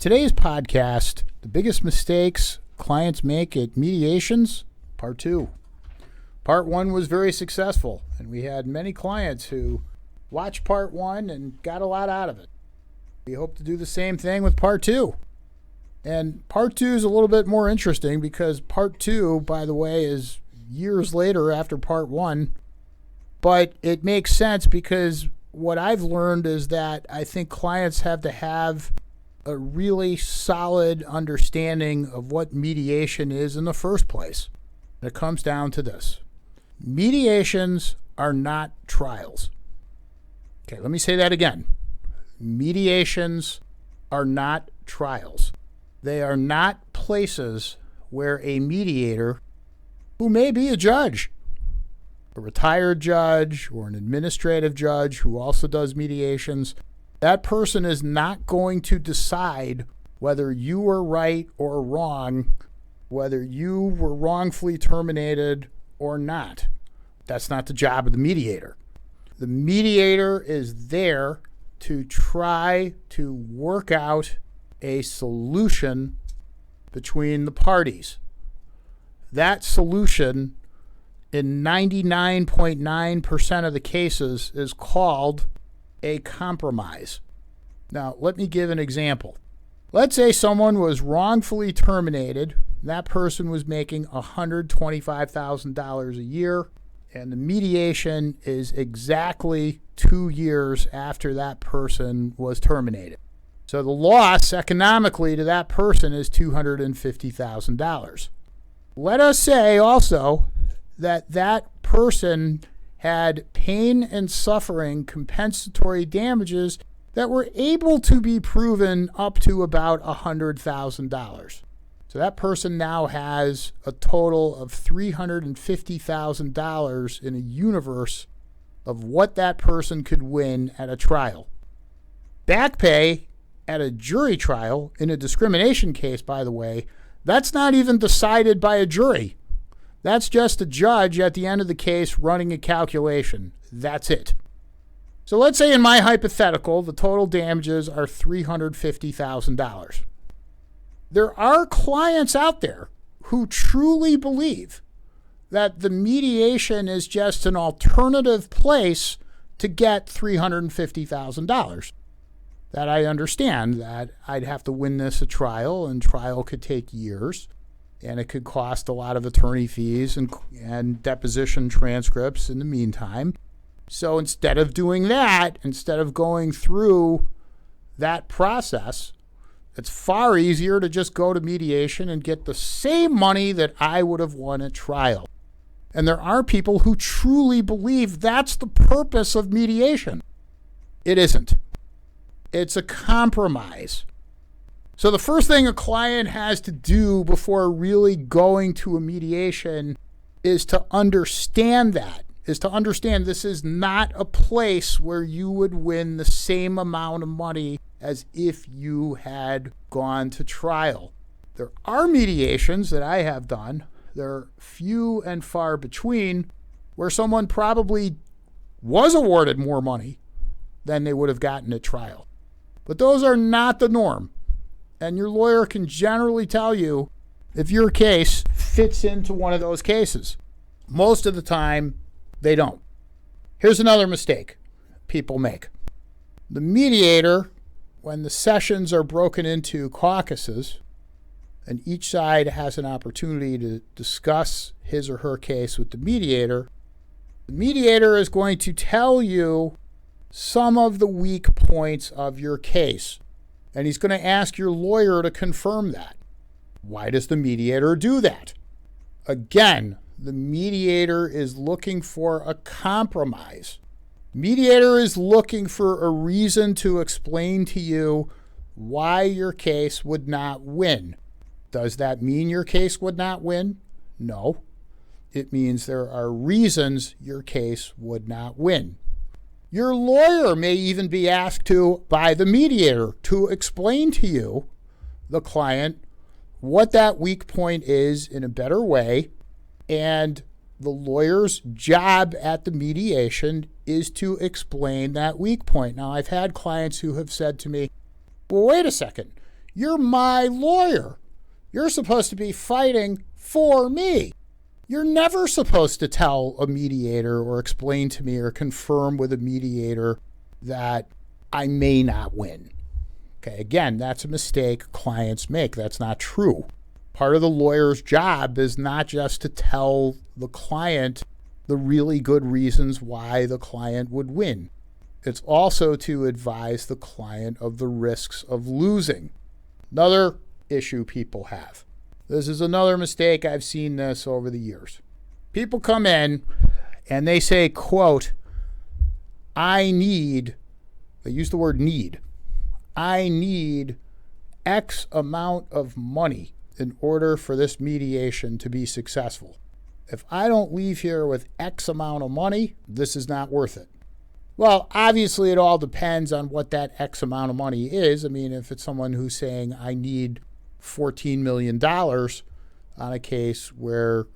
Today's podcast, the biggest mistakes clients make at mediations, part 2. Part 1 was very successful, and we had many clients who watched part 1 and got a lot out of it. We hope to do the same thing with part 2. And part 2 is a little bit more interesting because part 2, by the way, is years later after part 1. But it makes sense because what I've learned is that I think clients have to have a really solid understanding of what mediation is in the first place. And it comes down to this. Mediations are not trials. Okay, let me say that again. Mediations are not trials. They are not places where a mediator, who may be a judge, a retired judge or an administrative judge who also does mediations, that person is not going to decide whether you were right or wrong, whether you were wrongfully terminated or not. That's not the job of the mediator. The mediator is there to try to work out a solution between the parties. That solution, in 99.9% of the cases, is called a compromise. Now, let me give an example. Let's say someone was wrongfully terminated. That person was making $125,000 a year, and the mediation is exactly 2 years after that person was terminated. So the loss economically to that person is $250,000. Let us say also that that person had pain and suffering compensatory damages that were able to be proven up to about $100,000. So that person now has a total of $350,000 in a universe of what that person could win at a trial. Back pay at a jury trial, in a discrimination case, by the way, that's not even decided by a jury. That's just a judge at the end of the case running a calculation. That's it. So let's say in my hypothetical, the total damages are $350,000. There are clients out there who truly believe that the mediation is just an alternative place to get $350,000. That I understand that I'd have to win this at trial, and trial could take years. And it could cost a lot of attorney fees and deposition transcripts in the meantime. So instead of doing that, instead of going through that process, it's far easier to just go to mediation and get the same money that I would have won at trial. And there are people who truly believe that's the purpose of mediation. It isn't. It's a compromise. So the first thing a client has to do before really going to a mediation is to understand this is not a place where you would win the same amount of money as if you had gone to trial. There are mediations that I have done. They're few and far between where someone probably was awarded more money than they would have gotten at trial. But those are not the norm. And your lawyer can generally tell you if your case fits into one of those cases. Most of the time, they don't. Here's another mistake people make. The mediator, when the sessions are broken into caucuses, and each side has an opportunity to discuss his or her case with the mediator is going to tell you some of the weak points of your case. And he's going to ask your lawyer to confirm that. Why does the mediator do that? Again, the mediator is looking for a compromise. Mediator is looking for a reason to explain to you why your case would not win. Does that mean your case would not win? No. It means there are reasons your case would not win. Your lawyer may even be asked to, by the mediator, to explain to you, the client, what that weak point is in a better way. And the lawyer's job at the mediation is to explain that weak point. Now, I've had clients who have said to me, well, wait a second. You're my lawyer. You're supposed to be fighting for me. You're never supposed to tell a mediator or explain to me or confirm with a mediator that I may not win. Okay, again, that's a mistake clients make. That's not true. Part of the lawyer's job is not just to tell the client the really good reasons why the client would win. It's also to advise the client of the risks of losing. Another issue people have. This is another mistake. I've seen this over the years. People come in and they say, quote, they use the word need. I need X amount of money in order for this mediation to be successful. If I don't leave here with X amount of money, this is not worth it. Well, obviously it all depends on what that X amount of money is. I mean, if it's someone who's saying I need $14 million on a case where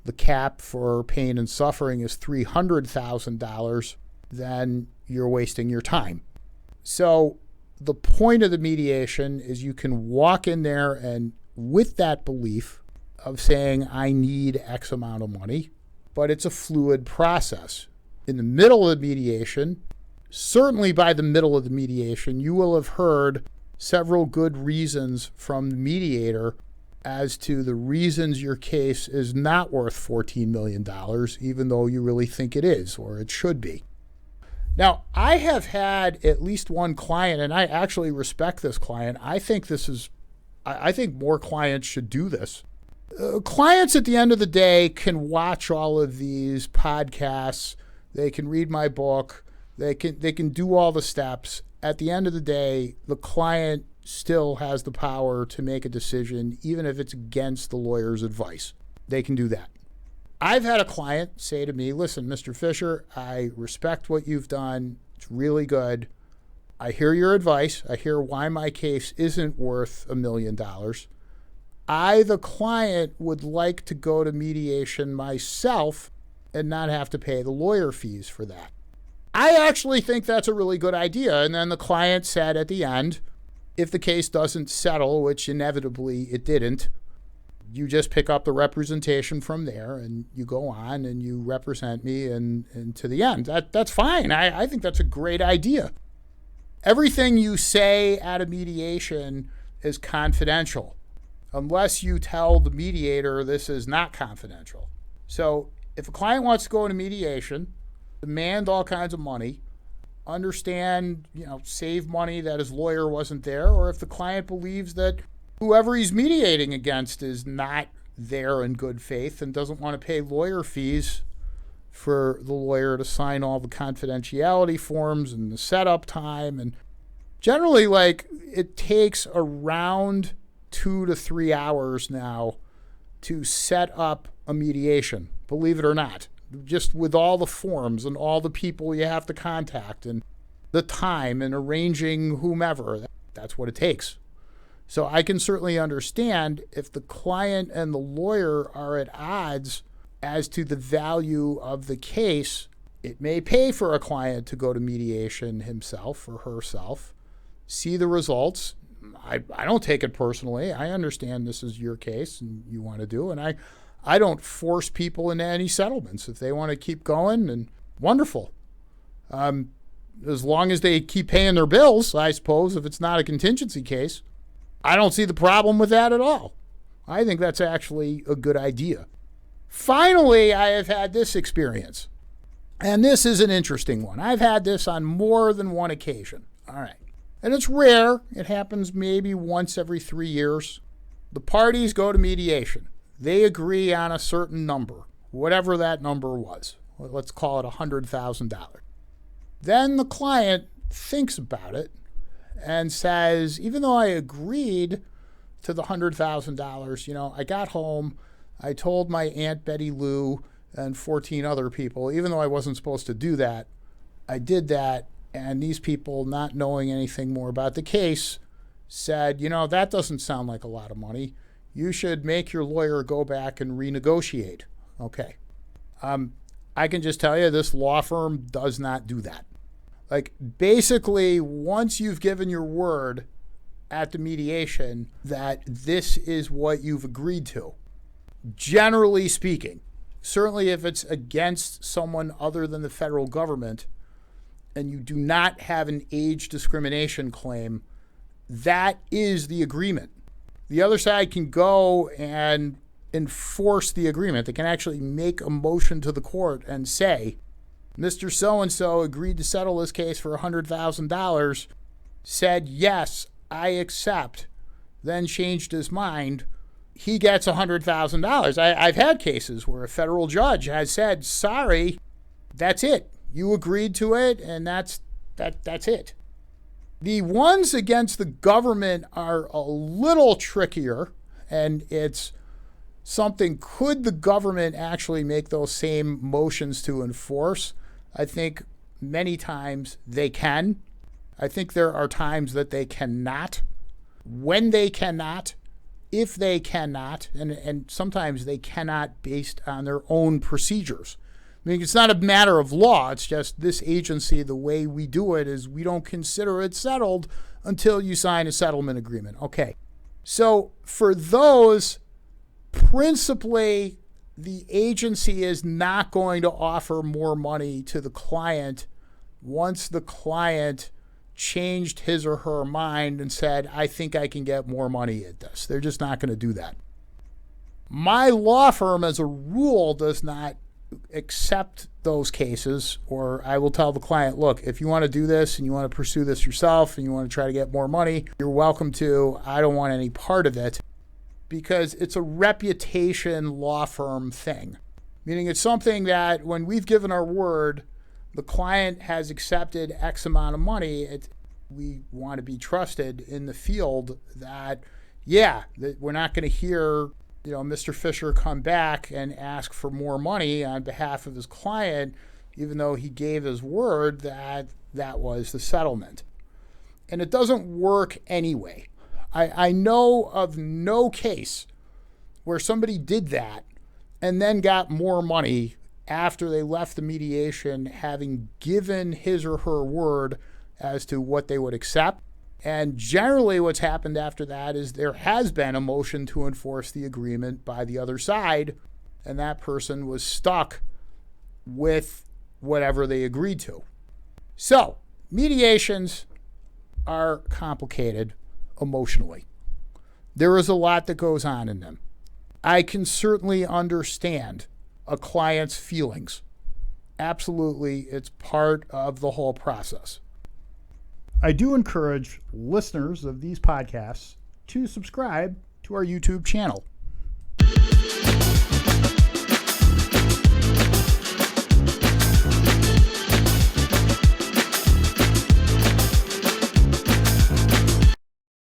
the cap for pain and suffering is $300,000, then you're wasting your time. So the point of the mediation is you can walk in there and with that belief of saying I need X amount of money, but it's a fluid process. In the middle of the mediation, certainly by the middle of the mediation, you will have heard several good reasons from the mediator as to the reasons your case is not worth $14 million, even though you really think it is or it should be. Now, I have had at least one client, and I actually respect this client. I think more clients should do this. Clients at the end of the day can watch all of these podcasts. They can read my book. They can do all the steps. At the end of the day, the client still has the power to make a decision, even if it's against the lawyer's advice. They can do that. I've had a client say to me, listen, Mr. Fischer, I respect what you've done. It's really good. I hear your advice. I hear why my case isn't worth $1 million. I, the client, would like to go to mediation myself and not have to pay the lawyer fees for that. I actually think that's a really good idea. And then the client said at the end, if the case doesn't settle, which inevitably it didn't, you just pick up the representation from there and you go on and you represent me and to the end. That's fine. I think that's a great idea. Everything you say at a mediation is confidential unless you tell the mediator this is not confidential. So if a client wants to go into mediation, demand all kinds of money, understand, save money that his lawyer wasn't there, or if the client believes that whoever he's mediating against is not there in good faith and doesn't want to pay lawyer fees for the lawyer to sign all the confidentiality forms and the setup time. And generally, it takes around 2 to 3 hours now to set up a mediation, believe it or not, just with all the forms and all the people you have to contact and the time and arranging whomever. That's what it takes. So I can certainly understand if the client and the lawyer are at odds as to the value of the case, it may pay for a client to go to mediation himself or herself, see the results. I don't take it personally. I understand this is your case and you want to do, and I don't force people into any settlements. If they want to keep going, and wonderful. As long as they keep paying their bills, I suppose, if it's not a contingency case. I don't see the problem with that at all. I think that's actually a good idea. Finally, I have had this experience, and this is an interesting one. I've had this on more than one occasion. All right. And it's rare. It happens maybe once every 3 years. The parties go to mediation. They agree on a certain number, whatever that number was. Let's call it $100,000. Then the client thinks about it and says, even though I agreed to the $100,000, I got home, I told my Aunt Betty Lou and 14 other people, even though I wasn't supposed to do that, I did that, and these people, not knowing anything more about the case, said, that doesn't sound like a lot of money. You should make your lawyer go back and renegotiate. Okay. I can just tell you this law firm does not do that. Basically, once you've given your word, at the mediation that this is what you've agreed to. Generally speaking, certainly if it's against someone other than the federal government and you do not have an age discrimination claim, that is the agreement. The other side can go and enforce the agreement. They can actually make a motion to the court and say, Mr. So-and-so agreed to settle this case for $100,000, said, yes, I accept, then changed his mind. He gets $100,000. I've had cases where a federal judge has said, sorry, that's it. You agreed to it, and that's it. The ones against the government are a little trickier, and it's something, could the government actually make those same motions to enforce? I think many times they can. I think there are times that they cannot. When they cannot, if they cannot, and sometimes they cannot based on their own procedures. I mean, it's not a matter of law. It's just this agency, the way we do it is we don't consider it settled until you sign a settlement agreement. Okay. So for those, principally, the agency is not going to offer more money to the client once the client changed his or her mind and said, I think I can get more money at this. They're just not going to do that. My law firm, as a rule, does not accept those cases, or I will tell the client, look, if you want to do this and you want to pursue this yourself and you want to try to get more money, you're welcome to. I don't want any part of it, because it's a reputation law firm thing. Meaning it's something that when we've given our word, the client has accepted X amount of money, we want to be trusted in the field that, that we're not going to hear Mr. Fischer come back and ask for more money on behalf of his client, even though he gave his word that that was the settlement. And it doesn't work anyway. I know of no case where somebody did that and then got more money after they left the mediation, having given his or her word as to what they would accept. And generally what's happened after that is there has been a motion to enforce the agreement by the other side, and that person was stuck with whatever they agreed to. So, mediations are complicated emotionally. There is a lot that goes on in them. I can certainly understand a client's feelings. Absolutely, it's part of the whole process. I do encourage listeners of these podcasts to subscribe to our YouTube channel.